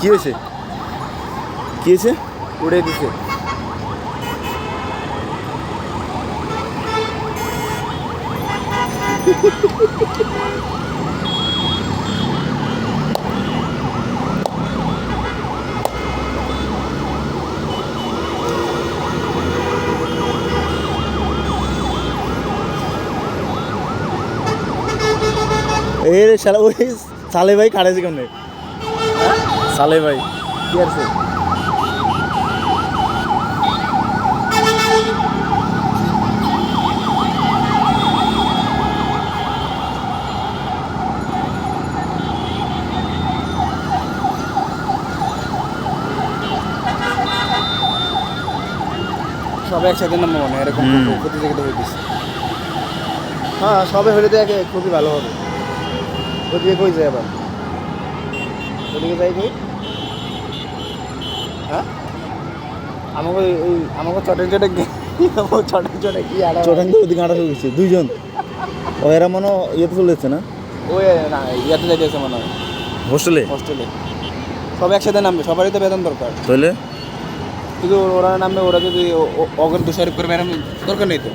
কি হয়েছে? কি হয়েছে? উড়ে দিছে। এই রে শালা ওই সালে ভাই কাটাইছে কেমনে? সালে ভাই কি আছে? সবাই একসাথে নামবো মনে হয়, এরকম প্রতিযোগিতা হয়ে গেছে। হ্যাঁ, সবাই হলে তো খুবই ভালো হবে। ওদিকে কই যায় আবার? ওদিকে যাই কই? হ্যাঁ, আমাকে আমাকে চটে চটে কি আর চটাং তো ওদিকে আটা গেছে দুইজন। ও এরা মনে হয় ইয়েতে চলে যাচ্ছে না ওই না ইয়াতে যাইতেছে মনে হয়, হোস্টেলে। হোস্টেলে। সবাই একসাথে নামবে, সবারই তো বেতন দরকার। তাহলে কিন্তু ওরা নামবে, ওরা যদি অগর দোষারোপ করবে, এরকম দরকার নেই তো।